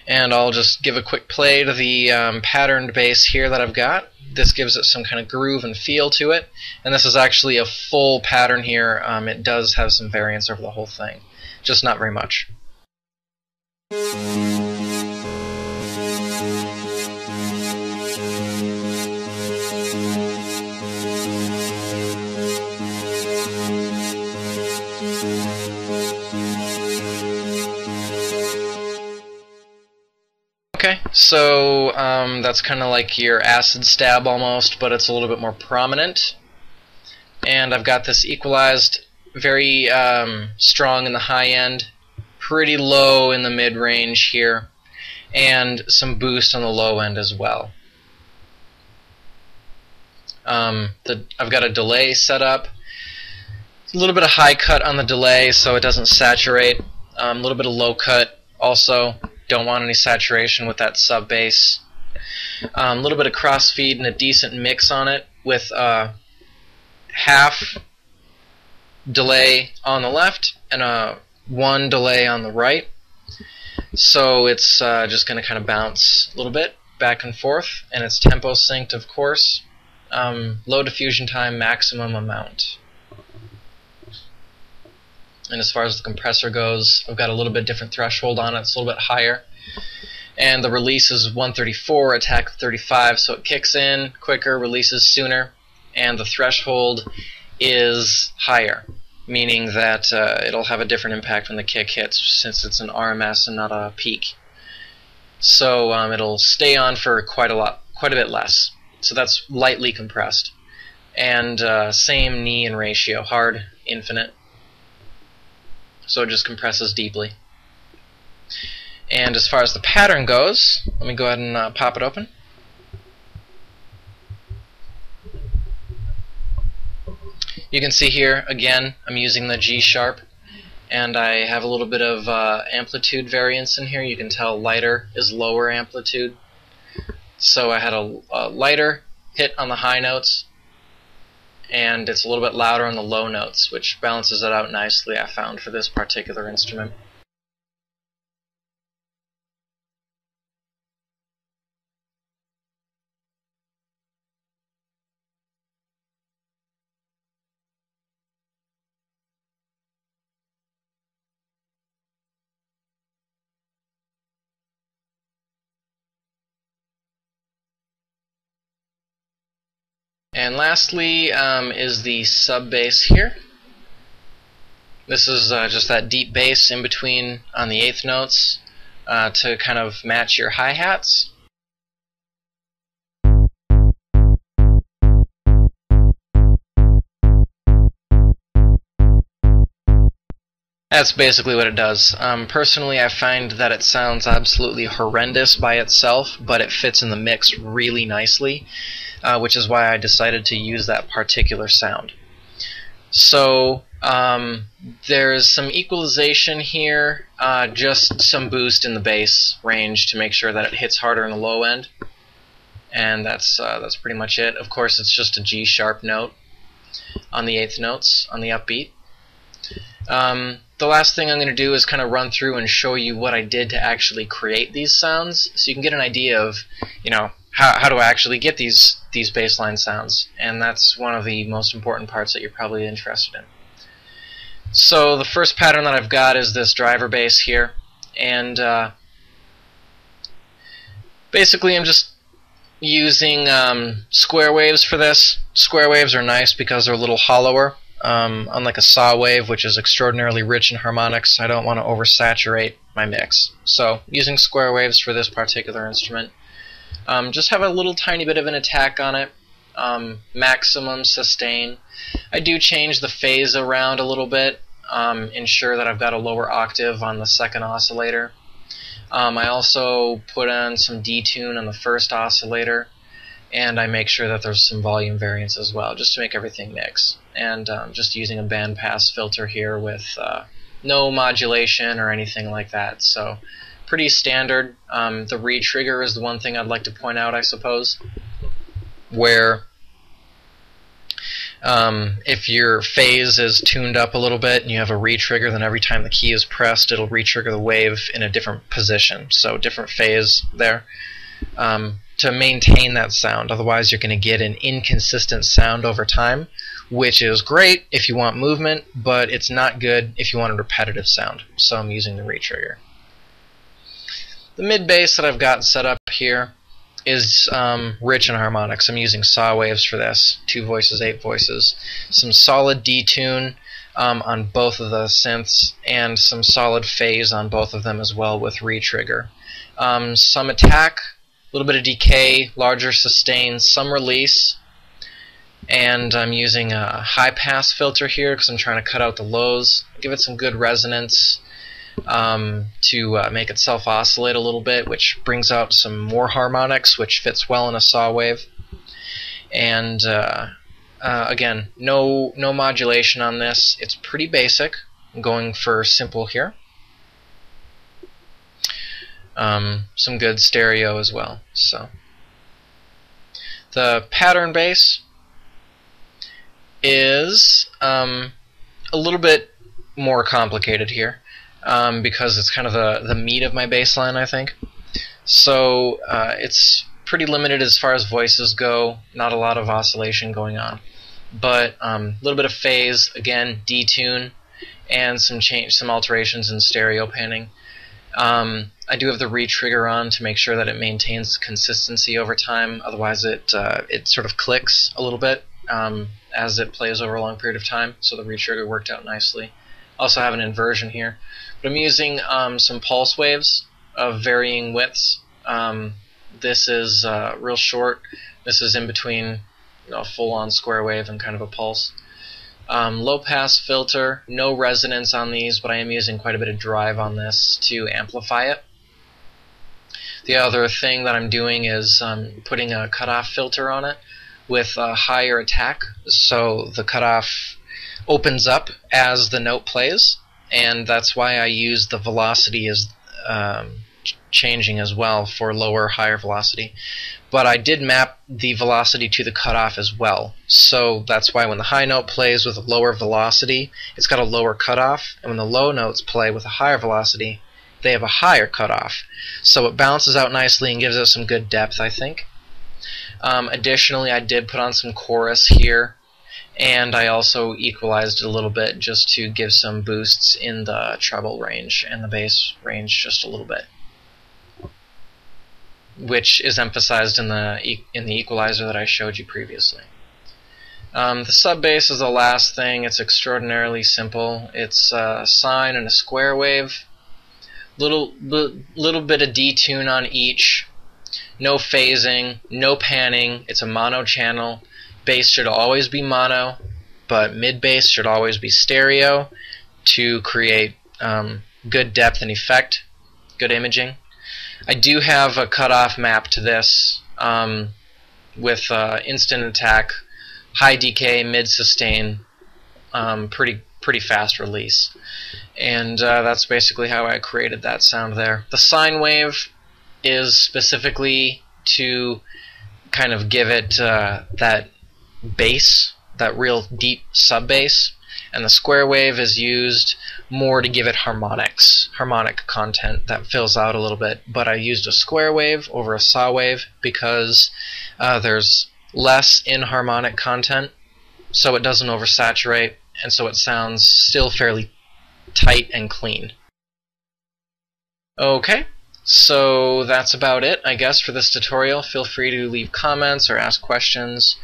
And I'll just give a quick play to the patterned bass here that I've got. This gives it some kind of groove and feel to it. And this is actually a full pattern here. It does have some variance over the whole thing, just not very much. Okay, so that's kind of like your acid stab almost, but it's a little bit more prominent. And I've got this equalized very strong in the high end, pretty low in the mid-range here, and some boost on the low end as well. I've got a delay set up. A little bit of high cut on the delay so it doesn't saturate. A little bit of low cut also. Don't want any saturation with that sub bass. A little bit of crossfeed and a decent mix on it with half delay on the left and a 1 delay on the right. So it's just going to kind of bounce a little bit back and forth, and it's tempo synced, of course. Low diffusion time, maximum amount. And as far as the compressor goes, I've got a little bit different threshold on it. It's a little bit higher. And the release is 134, attack 35, so it kicks in quicker, releases sooner, and the threshold is higher, meaning that it'll have a different impact when the kick hits, since it's an RMS and not a peak. So it'll stay on for quite a bit less. So that's lightly compressed. And same knee and ratio, hard, infinite. So it just compresses deeply. And as far as the pattern goes, let me go ahead and pop it open. You can see here, again, I'm using the G sharp, and I have a little bit of amplitude variance in here. You can tell lighter is lower amplitude. So I had a lighter hit on the high notes, and it's a little bit louder on the low notes, which balances it out nicely, I found, for this particular instrument. And lastly is the sub bass here. This is just that deep bass in between on the eighth notes to kind of match your hi-hats. That's basically what it does. Personally, I find that it sounds absolutely horrendous by itself, but it fits in the mix really nicely, which is why I decided to use that particular sound. So there's some equalization here, just some boost in the bass range to make sure that it hits harder in the low end, and that's pretty much it. Of course, it's just a G sharp note on the eighth notes on the upbeat. The last thing I'm going to do is kind of run through and show you what I did to actually create these sounds, so you can get an idea of, you know, how do I actually get these bassline sounds, and that's one of the most important parts that you're probably interested in. So the first pattern that I've got is this driver bass here, and basically I'm just using square waves for this. Square waves are nice because they're a little hollower. Unlike a saw wave, which is extraordinarily rich in harmonics, I don't want to oversaturate my mix. So, using square waves for this particular instrument. Just have a little tiny bit of an attack on it. Maximum sustain. I do change the phase around a little bit, ensure that I've got a lower octave on the second oscillator. I also put on some detune on the first oscillator, and I make sure that there's some volume variance as well, just to make everything mix. And just using a bandpass filter here with no modulation or anything like that. So pretty standard. The re-trigger is the one thing I'd like to point out, I suppose, where If your phase is tuned up a little bit and you have a re-trigger, then every time the key is pressed, it'll re-trigger the wave in a different position, so different phase there, to maintain that sound. Otherwise, you're going to get an inconsistent sound over time, which is great if you want movement, but it's not good if you want a repetitive sound, so I'm using the re-trigger. The mid-bass that I've got set up here is rich in harmonics. I'm using saw waves for this, 2 voices, 8 voices, some solid detune on both of the synths, and some solid phase on both of them as well with re-trigger. Some attack, a little bit of decay, larger sustain, some release, and I'm using a high-pass filter here because I'm trying to cut out the lows, give it some good resonance, to make it self-oscillate a little bit, which brings out some more harmonics, which fits well in a saw wave. And again, no modulation on this. It's pretty basic. I'm going for simple here. Some good stereo as well. So the pattern bass is a little bit more complicated here. Because it's kind of the meat of my bass line, I think. So it's pretty limited as far as voices go, not a lot of oscillation going on. But a little bit of phase, again, detune, and some alterations in stereo panning. I do have the re-trigger on to make sure that it maintains consistency over time, otherwise it sort of clicks a little bit as it plays over a long period of time, so the re-trigger worked out nicely. Also have an inversion here. But I'm using some pulse waves of varying widths. This is real short. This is in between a full-on square wave and kind of a pulse. Low-pass filter, no resonance on these, but I am using quite a bit of drive on this to amplify it. The other thing that I'm doing is putting a cutoff filter on it with a higher attack, so the cutoff opens up as the note plays, and that's why I use the velocity as changing as well for lower, higher velocity. But I did map the velocity to the cutoff as well, so that's why when the high note plays with a lower velocity, it's got a lower cutoff, and when the low notes play with a higher velocity, they have a higher cutoff. So it balances out nicely and gives us some good depth, I think. Additionally, I did put on some chorus here, and I also equalized it a little bit just to give some boosts in the treble range and the bass range just a little bit, which is emphasized in the equalizer that I showed you previously. The sub bass is the last thing. It's extraordinarily simple. It's a sine and a square wave, little bit of detune on each, no phasing, no panning. It's a mono channel. Bass should always be mono, but mid bass should always be stereo to create good depth and effect, good imaging. I do have a cutoff map to this with instant attack, high decay, mid sustain, pretty fast release, and that's basically how I created that sound there. The sine wave is specifically to kind of give it that bass, that real deep sub bass, and the square wave is used more to give it harmonic content that fills out a little bit. But I used a square wave over a saw wave because there's less inharmonic content, so it doesn't oversaturate, and so it sounds still fairly tight and clean. Okay, so that's about it, I guess, for this tutorial. Feel free to leave comments or ask questions.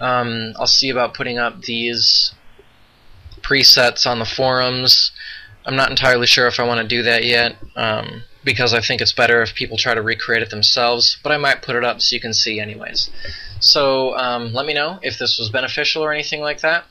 I'll see about putting up these presets on the forums. I'm not entirely sure if I want to do that yet, because I think it's better if people try to recreate it themselves, but I might put it up so you can see anyways. So let me know if this was beneficial or anything like that.